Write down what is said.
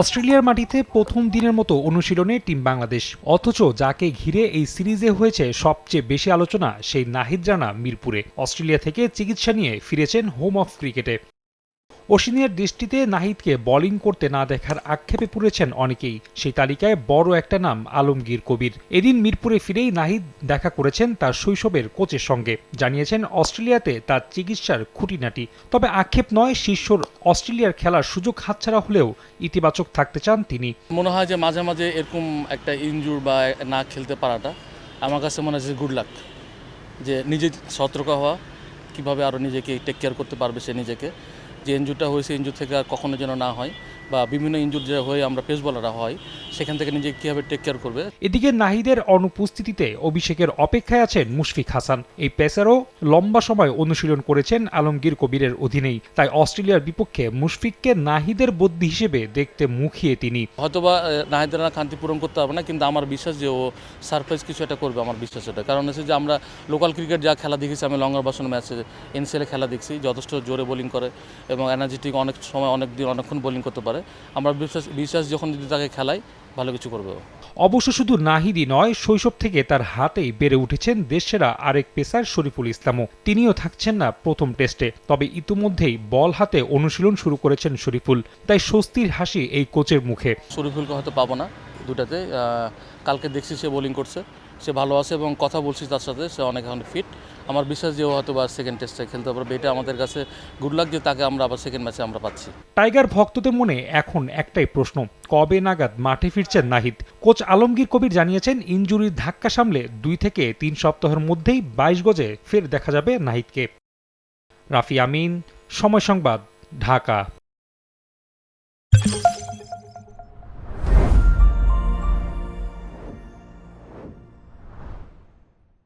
অস্ট্রেলিয়ার মাটিতে প্রথম দিনের মতো অনুশীলনে টিম বাংলাদেশ, অথচ যাকে ঘিরে এই সিরিজে হয়েছে সবচেয়ে বেশি আলোচনা সেই নাহিদ রানা মিরপুরে অস্ট্রেলিয়া থেকে চিকিৎসা নিয়ে ফিরেছেন হোম অফ ক্রিকেটে। অশ্বিনের দৃষ্টিতে নাহিদকে বোলিং করতে না দেখার আক্ষেপে পড়েছেন অনেকেই। সেই তালিকায় বড় একটা নাম আলমগীর কবির। এদিন মিরপুরে ফিরেই নাহিদ দেখা করেছেন তার শৈশবের কোচের সঙ্গে, জানিয়েছেন অস্ট্রেলিয়াতে তার চিকিৎসার খুঁটিনাটি। তবে আক্ষেপ নয়, শীর্ষর অস্ট্রেলিয়ার খেলার সুযোগ হাতছাড়া হলেও ইতিবাচক থাকতে চান তিনি। মনে হয় যে মাঝে মাঝে এরকম একটা ইনজুর বা না খেলতে পারাটা আমার কাছে মনে হয় গুড লাক, যে নিজে সতর্ক হওয়া, কীভাবে আরও নিজেকে টেক কেয়ার করতে পারবে সে নিজেকে, যে ইনজুরটা হয়েছে ইনজুর থেকে আর কখনো যেন না হয়, বা বিভিন্ন ইনজুর যে হয়ে আমরা পেস বলাররা হয় সেখান থেকে নিজেকে কীভাবে টেক কেয়ার করবে। এদিকে নাহিদের অনুপস্থিতিতে অভিষেকের অপেক্ষায় আছেন মুশফিক হাসান। এই পেসারও লম্বা সময় অনুশীলন করেছেন আলমগীর কবিরের অধীনেই, তাই অস্ট্রেলিয়ার বিপক্ষে মুশফিককে নাহিদের বদলি হিসেবে দেখতে মুখিয়ে তিনি। হয়তোবা নাহিদের রানা খান্তি পূরণ করতে পারবে না, কিন্তু আমার বিশ্বাস যে ও সারপ্রাইজ কিছু একটা করবে, আমার বিশ্বাস এটা। কারণ হচ্ছে যে আমরা লোকাল ক্রিকেট যা খেলা দেখেছি, আমি লঙ্গার বাসন ম্যাচে এনসিএলে খেলা দেখছি, যথেষ্ট জোরে বোলিং করে এবং এনার্জেটিক, অনেক সময় অনেকক্ষণ বোলিং করতে পারে। আমরা বিশ্বাস যখন যদি তাকে খেলাই ভালো কিছু করবে। অবশ্য শুধু নাহিদই নয়, শৈশব থেকে তার হাতেই বেড়ে উঠেছেন দেশসেরা আরেক পেসার শরীফুল ইসলামও। তিনিও থাকছেন না প্রথম টেস্টে, তবে ইতিমধ্যেই বল হাতে অনুশীলন শুরু করেছেন শরীফুল, তাই স্বস্তির হাসি এই কোচের মুখে। শরীফুলকে হয়তো পাবো না দুটাতে, কালকে দেখছি সে বোলিং করছে, সে ভালো আছে এবং কথা বলছি তার সাথে, সে অনেক এখন ফিট। আমার বিশ্বাস যে ও হয়তো বা সেকেন্ড টেস্টে খেলতে পারবে, এটা আমাদের কাছে গুড লাক যে তাকে আমরা আবার সেকেন্ড ম্যাচে আমরা পাচ্ছি। টাইগার ভক্তদের মনে এখন একটাই প্রশ্ন, কবে নাগাদ মাঠে ফিরছেন নাহিদ? কোচ আলমগীর কবির জানিয়েছেন ইনজুরির ধাক্কা সামলে 2 থেকে 3 সপ্তাহের মধ্যেই 22 গজে ফের দেখা যাবে নাহিদকে। রাফি আমিন, সময় সংবাদ, ঢাকা।